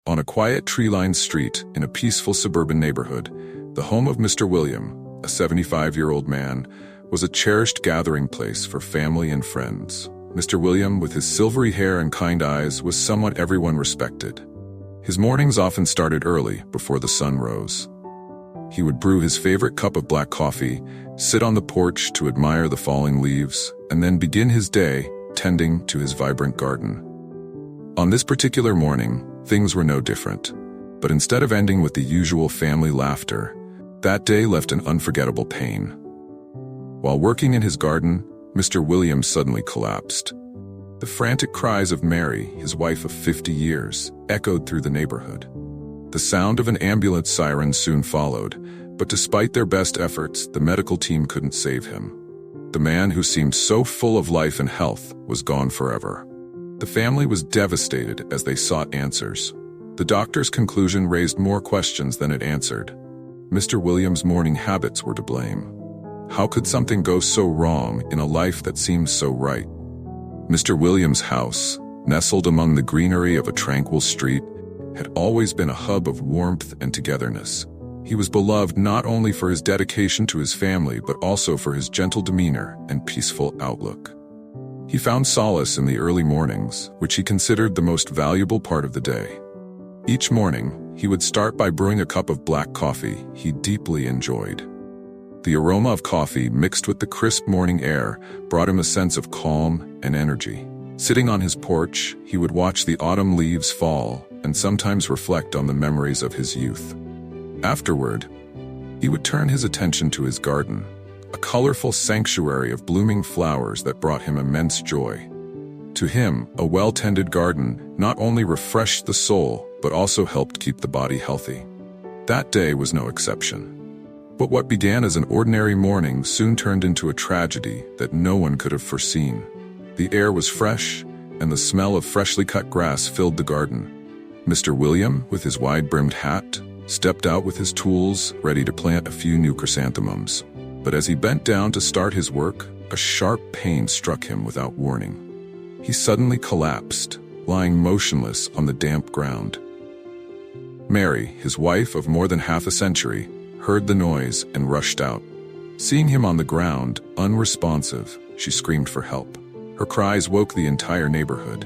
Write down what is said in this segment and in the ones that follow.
On a quiet tree-lined street in a peaceful suburban neighborhood, the home of Mr. William, a 75-year-old man, was a cherished gathering place for family and friends. Mr. William, with his silvery hair and kind eyes, was someone everyone respected. His mornings often started early, before the sun rose. He would brew his favorite cup of black coffee, sit on the porch to admire the falling leaves, and then begin his day tending to his vibrant garden. On this particular morning, things were no different. But instead of ending with the usual family laughter, that day left an unforgettable pain. While working in his garden, Mr. William suddenly collapsed. The frantic cries of Mary, his wife of 50 years, echoed through the neighborhood. The sound of an ambulance siren soon followed, but despite their best efforts, the medical team couldn't save him. The man who seemed so full of life and health was gone forever. The family was devastated as they sought answers. The doctor's conclusion raised more questions than it answered. Mr. William's morning habits were to blame. How could something go so wrong in a life that seemed so right? Mr. William's house, nestled among the greenery of a tranquil street, had always been a hub of warmth and togetherness. He was beloved not only for his dedication to his family but also for his gentle demeanor and peaceful outlook. He found solace in the early mornings, which he considered the most valuable part of the day. Each morning, he would start by brewing a cup of black coffee he deeply enjoyed. The aroma of coffee mixed with the crisp morning air brought him a sense of calm and energy. Sitting on his porch, he would watch the autumn leaves fall and sometimes reflect on the memories of his youth. Afterward, he would turn his attention to his garden, a colorful sanctuary of blooming flowers that brought him immense joy. To him, a well-tended garden not only refreshed the soul, but also helped keep the body healthy. That day was no exception. But what began as an ordinary morning soon turned into a tragedy that no one could have foreseen. The air was fresh, and the smell of freshly cut grass filled the garden. Mr. William, with his wide-brimmed hat, stepped out with his tools, ready to plant a few new chrysanthemums. But as he bent down to start his work, a sharp pain struck him without warning. He suddenly collapsed, lying motionless on the damp ground. Mary, his wife of more than half a century, heard the noise and rushed out. Seeing him on the ground, unresponsive, she screamed for help. Her cries woke the entire neighborhood.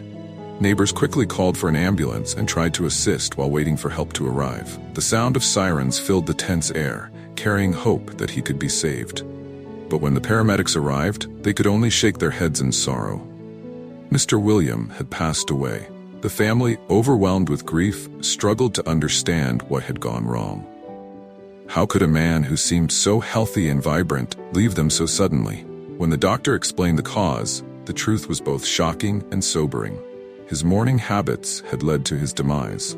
Neighbors quickly called for an ambulance and tried to assist while waiting for help to arrive. The sound of sirens filled the tense air, carrying hope that he could be saved. But when the paramedics arrived, they could only shake their heads in sorrow. Mr. William had passed away. The family, overwhelmed with grief, struggled to understand what had gone wrong. How could a man who seemed so healthy and vibrant leave them so suddenly? When the doctor explained the cause, the truth was both shocking and sobering. His morning habits had led to his demise.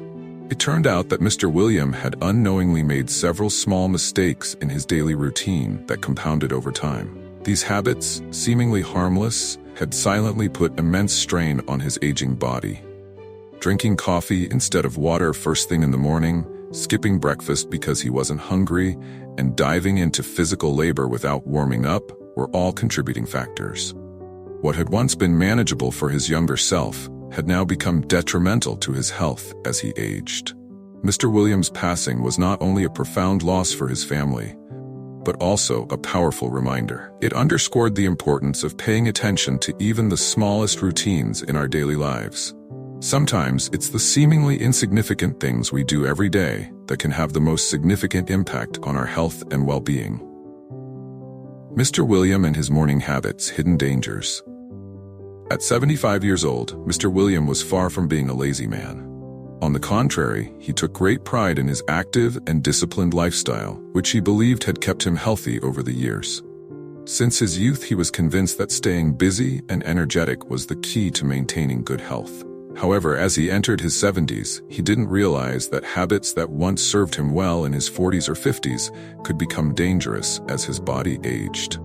It turned out that Mr. William had unknowingly made several small mistakes in his daily routine that compounded over time. These habits, seemingly harmless, had silently put immense strain on his aging body. Drinking coffee instead of water first thing in the morning, skipping breakfast because he wasn't hungry, and diving into physical labor without warming up were all contributing factors. What had once been manageable for his younger self had now become detrimental to his health as he aged. Mr. Williams' passing was not only a profound loss for his family, but also a powerful reminder. It underscored the importance of paying attention to even the smallest routines in our daily lives. Sometimes it's the seemingly insignificant things we do every day that can have the most significant impact on our health and well-being. Mr. William and his morning habits, hidden dangers. At 75 years old, Mr. William was far from being a lazy man. On the contrary, he took great pride in his active and disciplined lifestyle, which he believed had kept him healthy over the years. Since his youth, he was convinced that staying busy and energetic was the key to maintaining good health. However, as he entered his 70s, he didn't realize that habits that once served him well in his 40s or 50s could become dangerous as his body aged.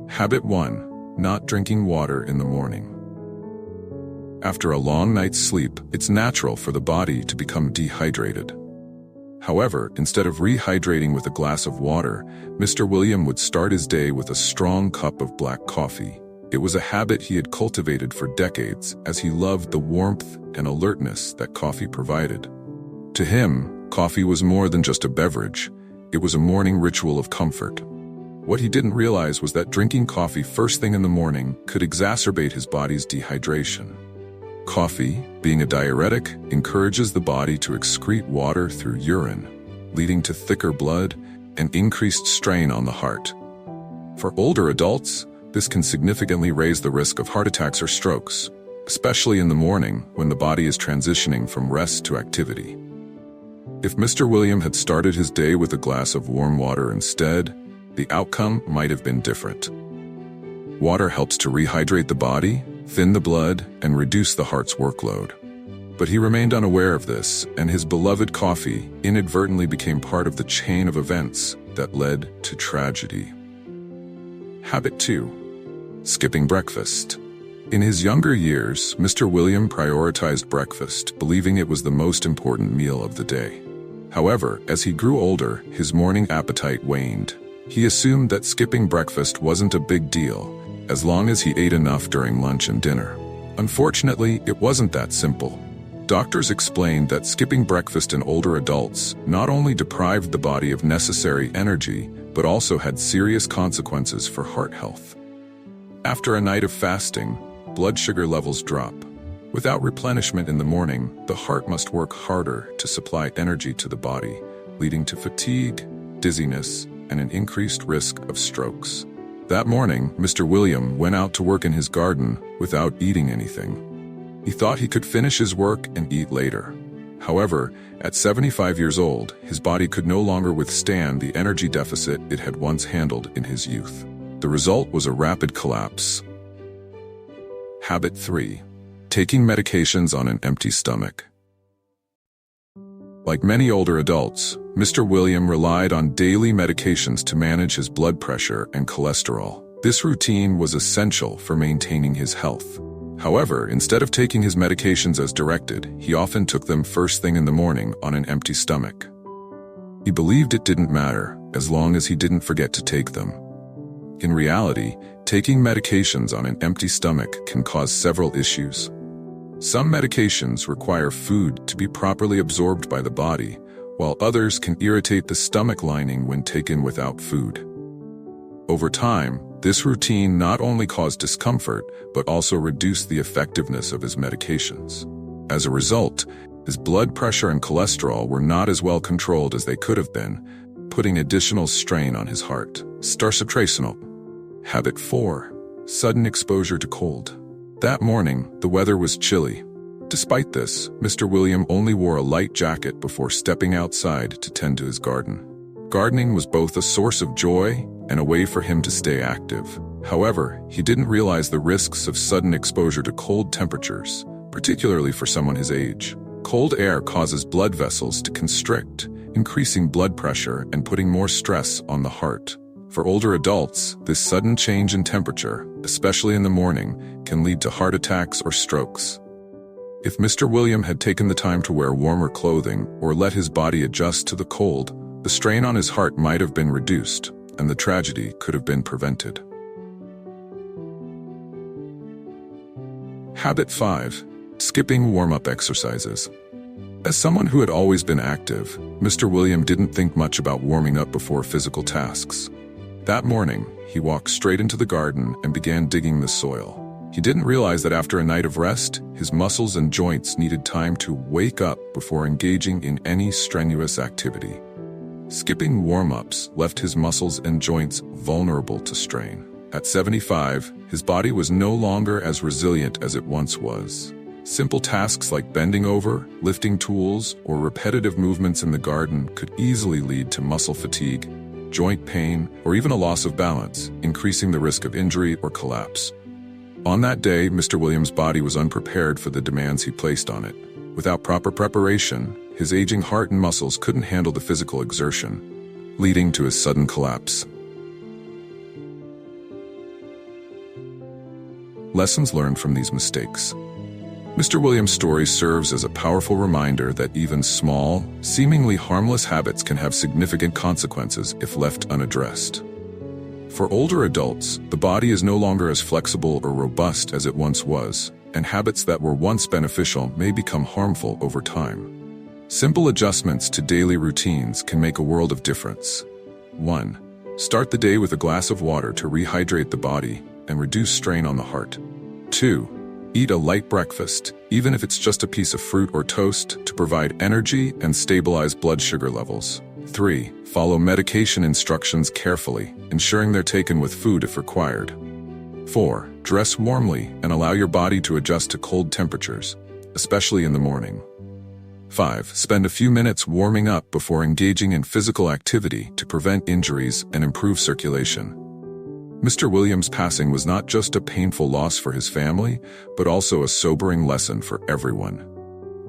Habit 1. Not drinking water in the morning. After a long night's sleep, it's natural for the body to become dehydrated. However, instead of rehydrating with a glass of water, Mr. William would start his day with a strong cup of black coffee. It was a habit he had cultivated for decades, as he loved the warmth and alertness that coffee provided. To him, coffee was more than just a beverage. It was a morning ritual of comfort. What he didn't realize was that drinking coffee first thing in the morning could exacerbate his body's dehydration. Coffee, being a diuretic, encourages the body to excrete water through urine, leading to thicker blood and increased strain on the heart. For older adults, this can significantly raise the risk of heart attacks or strokes, especially in the morning when the body is transitioning from rest to activity. If Mr. William had started his day with a glass of warm water instead, the outcome might have been different. Water helps to rehydrate the body, thin the blood, and reduce the heart's workload. But he remained unaware of this, and his beloved coffee inadvertently became part of the chain of events that led to tragedy. Habit 2. Skipping breakfast. In his younger years, Mr. William prioritized breakfast, believing it was the most important meal of the day. However, as he grew older, his morning appetite waned. He assumed that skipping breakfast wasn't a big deal, as long as he ate enough during lunch and dinner. Unfortunately, it wasn't that simple. Doctors explained that skipping breakfast in older adults not only deprived the body of necessary energy, but also had serious consequences for heart health. After a night of fasting, blood sugar levels drop. Without replenishment in the morning, the heart must work harder to supply energy to the body, leading to fatigue, dizziness, and an increased risk of strokes. That morning, Mr. William went out to work in his garden without eating anything. He thought he could finish his work and eat later. However, at 75 years old, his body could no longer withstand the energy deficit it had once handled in his youth. The result was a rapid collapse. Habit 3. Taking medications on an empty stomach. Like many older adults, Mr. William relied on daily medications to manage his blood pressure and cholesterol. This routine was essential for maintaining his health. However, instead of taking his medications as directed, he often took them first thing in the morning on an empty stomach. He believed it didn't matter, as long as he didn't forget to take them. In reality, taking medications on an empty stomach can cause several issues. Some medications require food to be properly absorbed by the body, while others can irritate the stomach lining when taken without food. Over time, this routine not only caused discomfort, but also reduced the effectiveness of his medications. As a result, his blood pressure and cholesterol were not as well controlled as they could have been, putting additional strain on his heart. Habit 4. Sudden exposure to cold. That morning, the weather was chilly. Despite this, Mr. William only wore a light jacket before stepping outside to tend to his garden. Gardening was both a source of joy and a way for him to stay active. However, he didn't realize the risks of sudden exposure to cold temperatures, particularly for someone his age. Cold air causes blood vessels to constrict, increasing blood pressure and putting more stress on the heart. For older adults, this sudden change in temperature, especially in the morning, can lead to heart attacks or strokes. If Mr. William had taken the time to wear warmer clothing or let his body adjust to the cold, the strain on his heart might have been reduced, and the tragedy could have been prevented. Habit 5. Skipping warm-up exercises. As someone who had always been active, Mr. William didn't think much about warming up before physical tasks. That morning, he walked straight into the garden and began digging the soil. He didn't realize that after a night of rest, his muscles and joints needed time to wake up before engaging in any strenuous activity. Skipping warm-ups left his muscles and joints vulnerable to strain. At 75, his body was no longer as resilient as it once was. Simple tasks like bending over, lifting tools, or repetitive movements in the garden could easily lead to muscle fatigue, joint pain, or even a loss of balance, increasing the risk of injury or collapse. On that day, Mr. Williams' body was unprepared for the demands he placed on it. Without proper preparation, his aging heart and muscles couldn't handle the physical exertion, leading to his sudden collapse. Lessons learned from these mistakes. Mr. Williams' story serves as a powerful reminder that even small, seemingly harmless habits can have significant consequences if left unaddressed. For older adults, the body is no longer as flexible or robust as it once was, and habits that were once beneficial may become harmful over time. Simple adjustments to daily routines can make a world of difference. 1. Start the day with a glass of water to rehydrate the body and reduce strain on the heart. 2. Eat a light breakfast, even if it's just a piece of fruit or toast, to provide energy and stabilize blood sugar levels. 3. Follow medication instructions carefully, ensuring they're taken with food if required. 4. Dress warmly and allow your body to adjust to cold temperatures, especially in the morning. 5. Spend a few minutes warming up before engaging in physical activity to prevent injuries and improve circulation. Mr. Williams' passing was not just a painful loss for his family, but also a sobering lesson for everyone.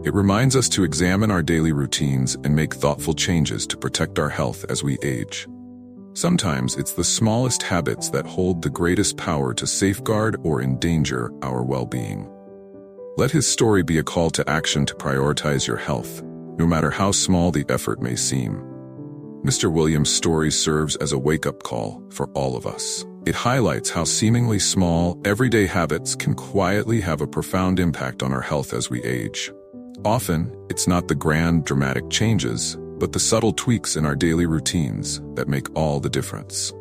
It reminds us to examine our daily routines and make thoughtful changes to protect our health as we age. Sometimes it's the smallest habits that hold the greatest power to safeguard or endanger our well-being. Let his story be a call to action to prioritize your health, no matter how small the effort may seem. Mr. Williams' story serves as a wake-up call for all of us. It highlights how seemingly small, everyday habits can quietly have a profound impact on our health as we age. Often, it's not the grand, dramatic changes, but the subtle tweaks in our daily routines that make all the difference.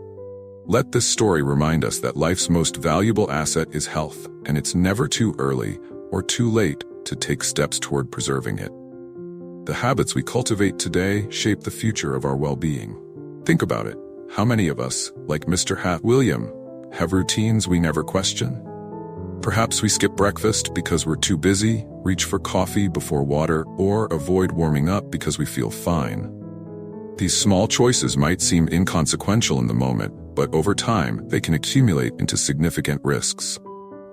Let this story remind us that life's most valuable asset is health, and it's never too early or too late to take steps toward preserving it. The habits we cultivate today shape the future of our well-being. Think about it. How many of us, like Mr. William, have routines we never question? Perhaps we skip breakfast because we're too busy, reach for coffee before water, or avoid warming up because we feel fine. These small choices might seem inconsequential in the moment, but over time, they can accumulate into significant risks.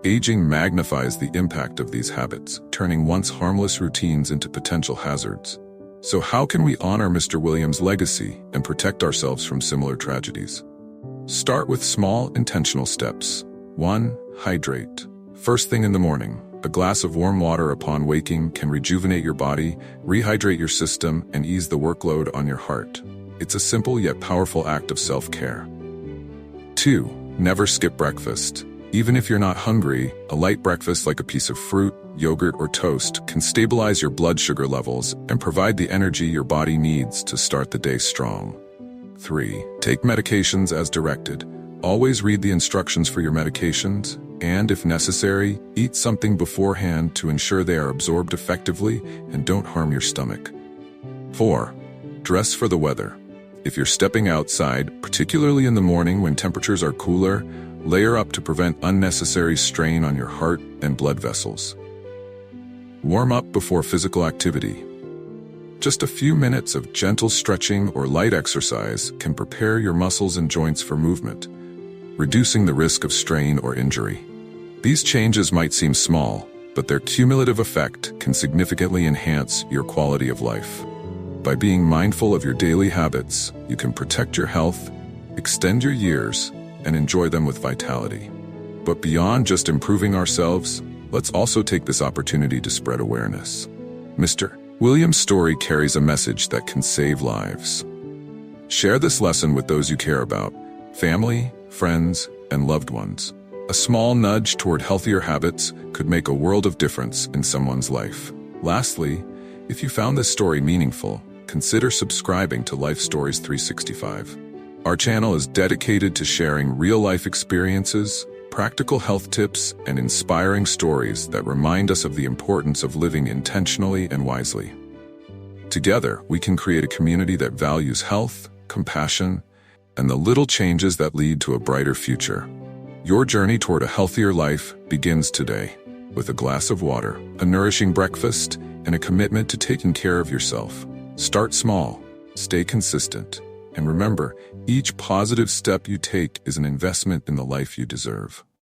Aging magnifies the impact of these habits, turning once harmless routines into potential hazards. So how can we honor Mr. Williams' legacy and protect ourselves from similar tragedies? Start with small, intentional steps. 1. Hydrate. First thing in the morning, a glass of warm water upon waking can rejuvenate your body, rehydrate your system, and ease the workload on your heart. It's a simple yet powerful act of self-care. 2. Never skip breakfast. Even if you're not hungry, a light breakfast like a piece of fruit, yogurt, or toast can stabilize your blood sugar levels and provide the energy your body needs to start the day strong. 3. Take medications as directed. Always read the instructions for your medications, and if necessary, eat something beforehand to ensure they are absorbed effectively and don't harm your stomach. 4. Dress for the weather. If you're stepping outside, particularly in the morning when temperatures are cooler, layer up to prevent unnecessary strain on your heart and blood vessels. Warm up before physical activity. Just a few minutes of gentle stretching or light exercise can prepare your muscles and joints for movement, reducing the risk of strain or injury. These changes might seem small, but their cumulative effect can significantly enhance your quality of life. By being mindful of your daily habits, you can protect your health, extend your years, and enjoy them with vitality. But beyond just improving ourselves, let's also take this opportunity to spread awareness. Mr. Williams' story carries a message that can save lives. Share this lesson with those you care about, family, friends, and loved ones. A small nudge toward healthier habits could make a world of difference in someone's life. Lastly, if you found this story meaningful, consider subscribing to Life Stories 365. Our channel is dedicated to sharing real-life experiences, practical health tips, and inspiring stories that remind us of the importance of living intentionally and wisely. Together, we can create a community that values health, compassion, and the little changes that lead to a brighter future. Your journey toward a healthier life begins today, with a glass of water, a nourishing breakfast, and a commitment to taking care of yourself. Start small, stay consistent, and remember, each positive step you take is an investment in the life you deserve.